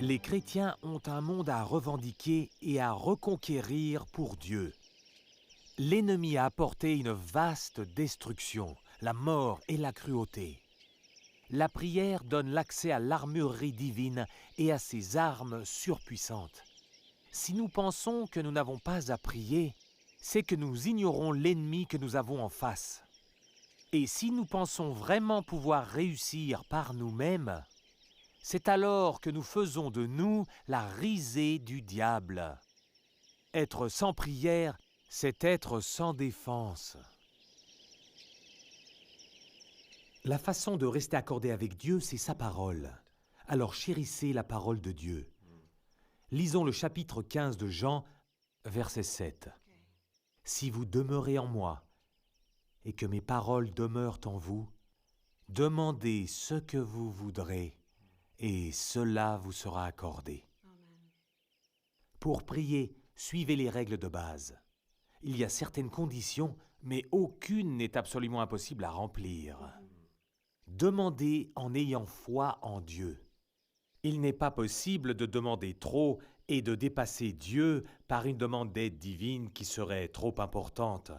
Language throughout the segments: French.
Les chrétiens ont un monde à revendiquer et à reconquérir pour Dieu. L'ennemi a apporté une vaste destruction, la mort et la cruauté. La prière donne l'accès à l'armurerie divine et à ses armes surpuissantes. Si nous pensons que nous n'avons pas à prier, c'est que nous ignorons l'ennemi que nous avons en face. Et si nous pensons vraiment pouvoir réussir par nous-mêmes, c'est alors que nous faisons de nous la risée du diable. Être sans prière, c'est être sans défense. La façon de rester accordé avec Dieu, c'est sa parole. Alors chérissez la parole de Dieu. Lisons le chapitre 15 de Jean, verset 7. « Si vous demeurez en moi, et que mes paroles demeurent en vous, demandez ce que vous voudrez, et cela vous sera accordé. » Pour prier, suivez les règles de base. Il y a certaines conditions, mais aucune n'est absolument impossible à remplir. Demandez en ayant foi en Dieu. Il n'est pas possible de demander trop et de dépasser Dieu par une demande d'aide divine qui serait trop importante.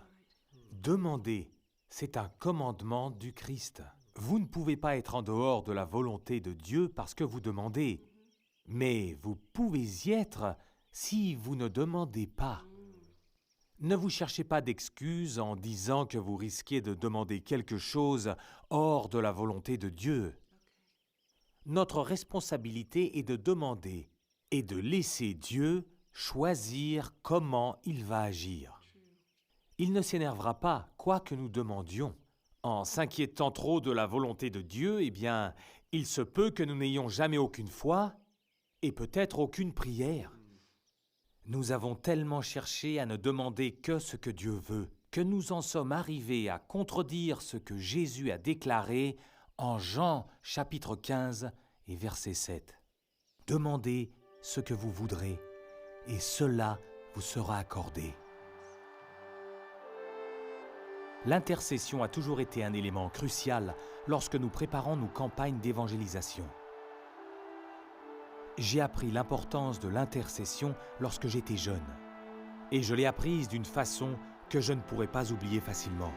Demander, c'est un commandement du Christ. Vous ne pouvez pas être en dehors de la volonté de Dieu parce que vous demandez. Mais vous pouvez y être si vous ne demandez pas. Ne vous cherchez pas d'excuses en disant que vous risquez de demander quelque chose hors de la volonté de Dieu. Notre responsabilité est de demander et de laisser Dieu choisir comment il va agir. Il ne s'énervera pas, quoi que nous demandions. En s'inquiétant trop de la volonté de Dieu, il se peut que nous n'ayons jamais aucune foi et peut-être aucune prière. Nous avons tellement cherché à ne demander que ce que Dieu veut, que nous en sommes arrivés à contredire ce que Jésus a déclaré en Jean chapitre 15 et verset 7. « Demandez ce que vous voudrez, et cela vous sera accordé. » L'intercession a toujours été un élément crucial lorsque nous préparons nos campagnes d'évangélisation. J'ai appris l'importance de l'intercession lorsque j'étais jeune. Et je l'ai apprise d'une façon que je ne pourrais pas oublier facilement.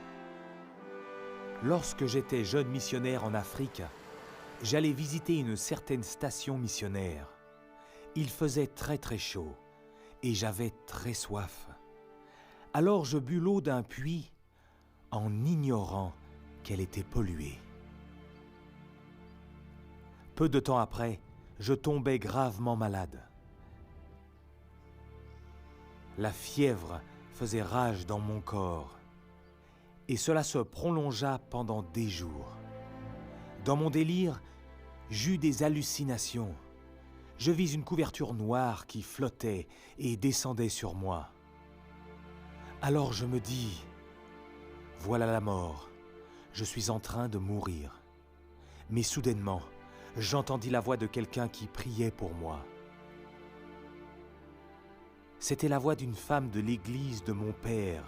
Lorsque j'étais jeune missionnaire en Afrique, j'allais visiter une certaine station missionnaire. Il faisait très très chaud et j'avais très soif. Alors je bus l'eau d'un puits en ignorant qu'elle était polluée. Peu de temps après, je tombais gravement malade. La fièvre faisait rage dans mon corps et cela se prolongea pendant des jours. Dans mon délire, j'eus des hallucinations. Je vis une couverture noire qui flottait et descendait sur moi. Alors je me dis, voilà la mort, je suis en train de mourir. Mais soudainement, j'entendis la voix de quelqu'un qui priait pour moi. C'était la voix d'une femme de l'église de mon père,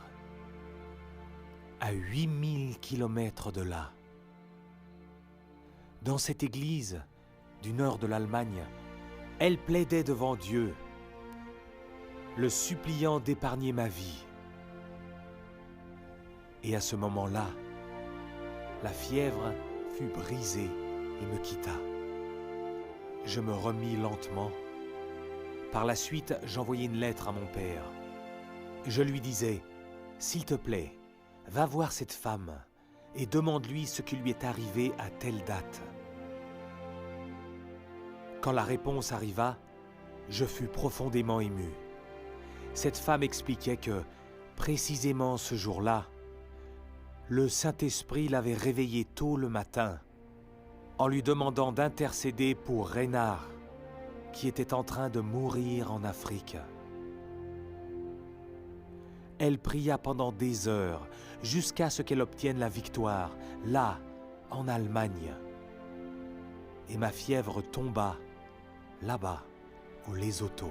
à 8000 kilomètres de là. Dans cette église, du nord de l'Allemagne, elle plaidait devant Dieu, le suppliant d'épargner ma vie. Et à ce moment-là, la fièvre fut brisée et me quitta. Je me remis lentement. Par la suite, j'envoyai une lettre à mon père. Je lui disais, « S'il te plaît, va voir cette femme et demande-lui ce qui lui est arrivé à telle date. » Quand la réponse arriva, je fus profondément ému. Cette femme expliquait que, précisément ce jour-là, le Saint-Esprit l'avait réveillée tôt le matin en lui demandant d'intercéder pour Reynard, qui était en train de mourir en Afrique. Elle pria pendant des heures jusqu'à ce qu'elle obtienne la victoire, là, en Allemagne. Et ma fièvre tomba, là-bas, au Lesotho.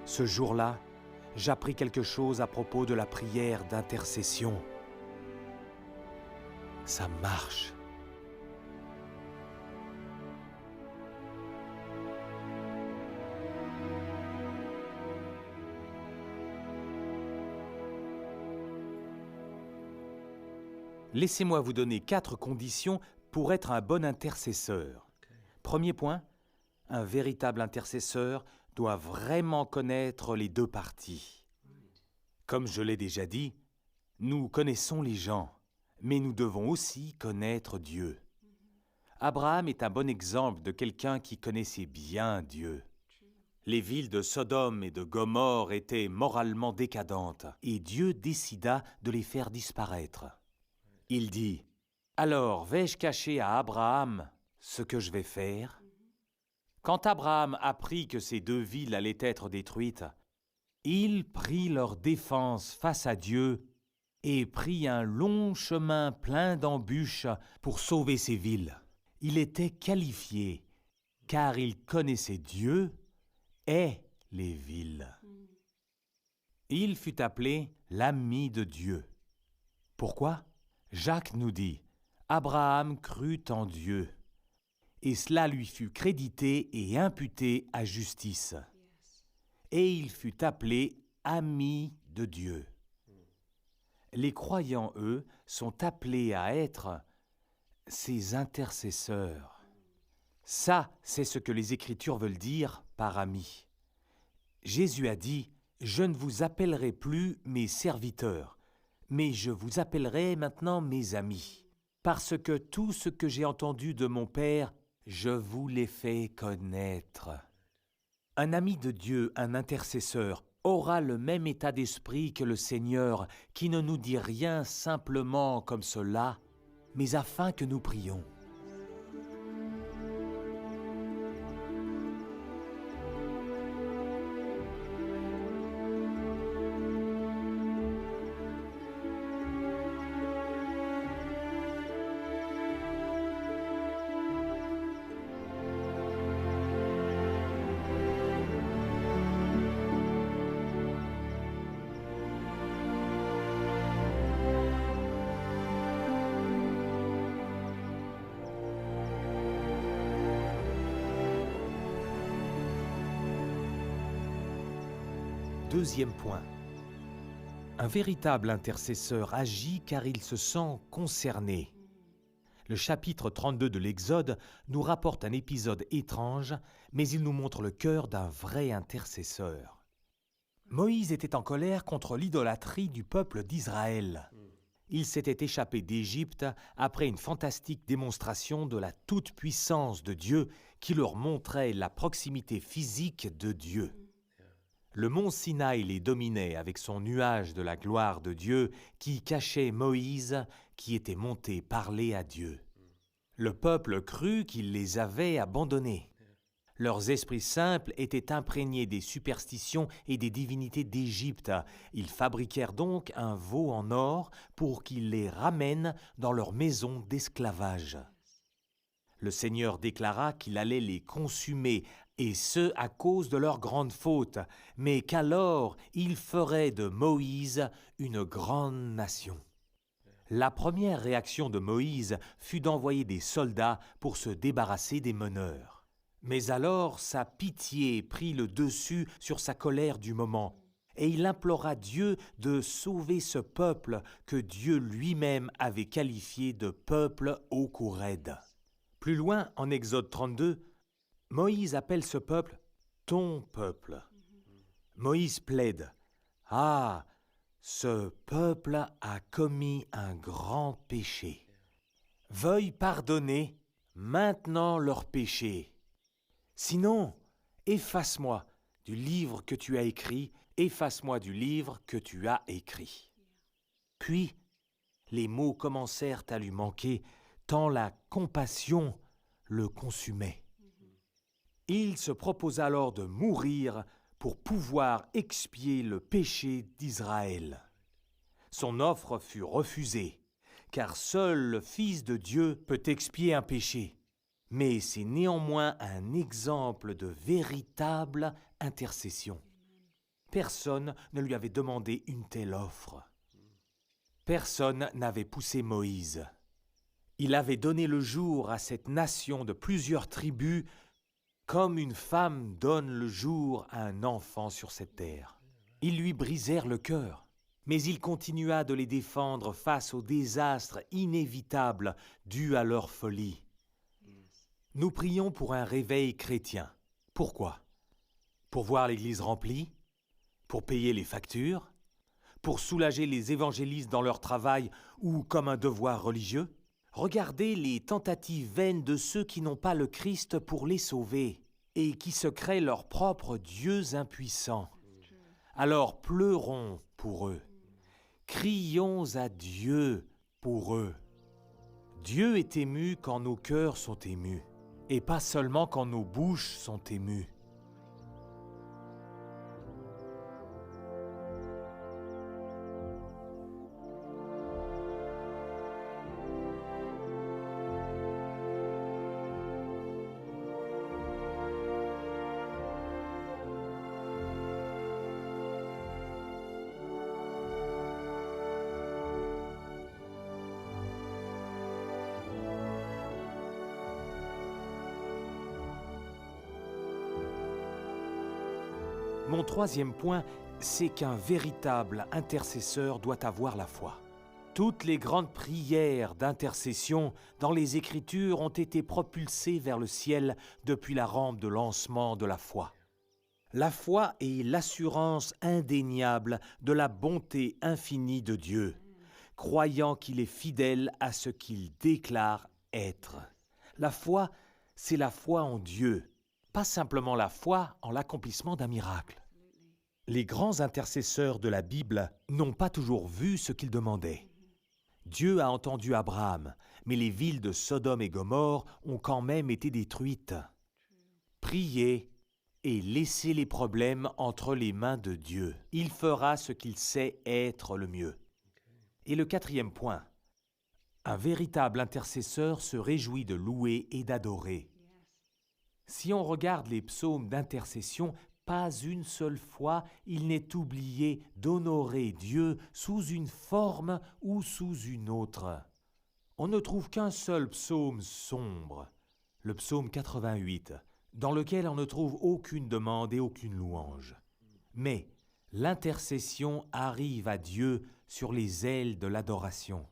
Ce jour-là, j'appris quelque chose à propos de la prière d'intercession. Ça marche. Laissez-moi vous donner 4 conditions pour être un bon intercesseur. Premier point, un véritable intercesseur doit vraiment connaître les 2 parties. Comme je l'ai déjà dit, nous connaissons les gens, mais nous devons aussi connaître Dieu. Abraham est un bon exemple de quelqu'un qui connaissait bien Dieu. Les villes de Sodome et de Gomorrhe étaient moralement décadentes, et Dieu décida de les faire disparaître. Il dit, « Alors vais-je cacher à Abraham ce que je vais faire ?» Quand Abraham apprit que ces 2 villes allaient être détruites, il prit leur défense face à Dieu et prit un long chemin plein d'embûches pour sauver ces villes. Il était qualifié, car il connaissait Dieu et les villes. Il fut appelé l'ami de Dieu. Pourquoi ? Jacques nous dit, « Abraham crut en Dieu, et cela lui fut crédité et imputé à justice. Et il fut appelé ami de Dieu. » Les croyants, eux, sont appelés à être ses intercesseurs. Ça, c'est ce que les Écritures veulent dire par ami. Jésus a dit, « Je ne vous appellerai plus mes serviteurs, mais je vous appellerai maintenant mes amis, parce que tout ce que j'ai entendu de mon Père, je vous l'ai fait connaître. » Un ami de Dieu, un intercesseur, aura le même état d'esprit que le Seigneur, qui ne nous dit rien simplement comme cela, mais afin que nous prions. Deuxième point. Un véritable intercesseur agit car il se sent concerné. Le chapitre 32 de l'Exode nous rapporte un épisode étrange, mais il nous montre le cœur d'un vrai intercesseur. Moïse était en colère contre l'idolâtrie du peuple d'Israël. Il s'était échappé d'Égypte après une fantastique démonstration de la toute-puissance de Dieu qui leur montrait la proximité physique de Dieu. Le mont Sinaï les dominait avec son nuage de la gloire de Dieu qui cachait Moïse qui était monté parler à Dieu. Le peuple crut qu'il les avait abandonnés. Leurs esprits simples étaient imprégnés des superstitions et des divinités d'Égypte. Ils fabriquèrent donc un veau en or pour qu'il les ramène dans leur maison d'esclavage. Le Seigneur déclara qu'il allait les consumer, et ce à cause de leur grande faute, mais qu'alors il ferait de Moïse une grande nation. La première réaction de Moïse fut d'envoyer des soldats pour se débarrasser des meneurs. Mais alors sa pitié prit le dessus sur sa colère du moment, et il implora Dieu de sauver ce peuple que Dieu lui-même avait qualifié de peuple au cou raide. Plus loin, en Exode 32, Moïse appelle ce peuple « ton peuple ». Moïse plaide « Ah, ce peuple a commis un grand péché. Veuille pardonner maintenant leur péché. Sinon, efface-moi du livre que tu as écrit, efface-moi du livre que tu as écrit. » Puis, les mots commencèrent à lui manquer, tant la compassion le consumait. Il se proposa alors de mourir pour pouvoir expier le péché d'Israël. Son offre fut refusée, car seul le Fils de Dieu peut expier un péché. Mais c'est néanmoins un exemple de véritable intercession. Personne ne lui avait demandé une telle offre. Personne n'avait poussé Moïse. Il avait donné le jour à cette nation de plusieurs tribus comme une femme donne le jour à un enfant sur cette terre. Ils lui brisèrent le cœur. mais il continua de les défendre face aux désastres inévitables dus à leur folie. Nous prions pour un réveil chrétien. Pourquoi? Pour voir l'Église remplie? Pour payer les factures? Pour soulager les évangélistes dans leur travail ou comme un devoir religieux? Regardez les tentatives vaines de ceux qui n'ont pas le Christ pour les sauver et qui se créent leurs propres dieux impuissants. Alors pleurons pour eux. Crions à Dieu pour eux. Dieu est ému quand nos cœurs sont émus, et pas seulement quand nos bouches sont émues. Mon troisième point, c'est qu'un véritable intercesseur doit avoir la foi. Toutes les grandes prières d'intercession dans les Écritures ont été propulsées vers le ciel depuis la rampe de lancement de la foi. La foi est l'assurance indéniable de la bonté infinie de Dieu, croyant qu'il est fidèle à ce qu'il déclare être. La foi, c'est la foi en Dieu, pas simplement la foi en l'accomplissement d'un miracle. Les grands intercesseurs de la Bible n'ont pas toujours vu ce qu'ils demandaient. Dieu a entendu Abraham, mais les villes de Sodome et Gomorrhe ont quand même été détruites. Priez et laissez les problèmes entre les mains de Dieu. Il fera ce qu'il sait être le mieux. Et le quatrième point, un véritable intercesseur se réjouit de louer et d'adorer. Si on regarde les psaumes d'intercession, pas une seule fois il n'est oublié d'honorer Dieu sous une forme ou sous une autre. On ne trouve qu'un seul psaume sombre, le psaume 88, dans lequel on ne trouve aucune demande et aucune louange. Mais l'intercession arrive à Dieu sur les ailes de l'adoration.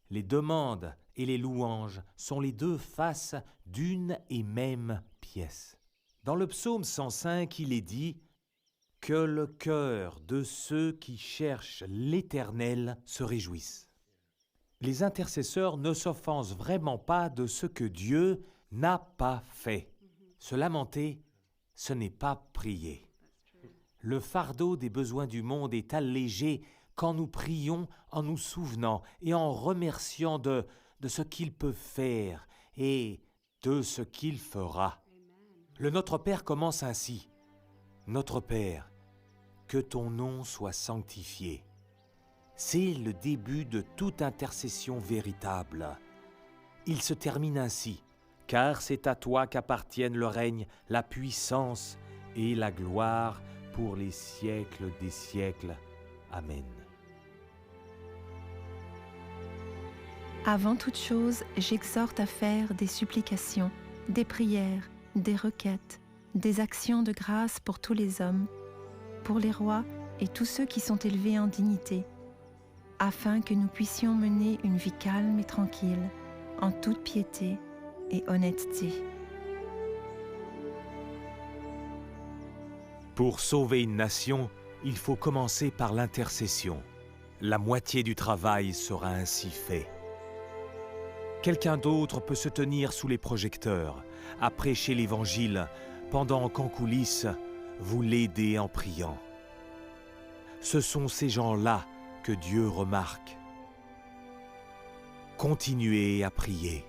Les demandes et les louanges sont les deux faces d'une et même pièce. Dans le psaume 105, il est dit « Que le cœur de ceux qui cherchent l'Éternel se réjouisse ». Les intercesseurs ne s'offensent vraiment pas de ce que Dieu n'a pas fait. Se lamenter, ce n'est pas prier. Le fardeau des besoins du monde est allégé quand nous prions en nous souvenant et en remerciant de ce qu'il peut faire et de ce qu'il fera. Le Notre Père commence ainsi. Notre Père, que ton nom soit sanctifié. C'est le début de toute intercession véritable. Il se termine ainsi. Car c'est à toi qu'appartiennent le règne, la puissance et la gloire pour les siècles des siècles. Amen. Avant toute chose, j'exhorte à faire des supplications, des prières, des requêtes, des actions de grâce pour tous les hommes, pour les rois et tous ceux qui sont élevés en dignité, afin que nous puissions mener une vie calme et tranquille, en toute piété et honnêteté. Pour sauver une nation, il faut commencer par l'intercession. La moitié du travail sera ainsi fait. Quelqu'un d'autre peut se tenir sous les projecteurs, à prêcher l'Évangile, pendant qu'en coulisses, vous l'aidez en priant. Ce sont ces gens-là que Dieu remarque. Continuez à prier.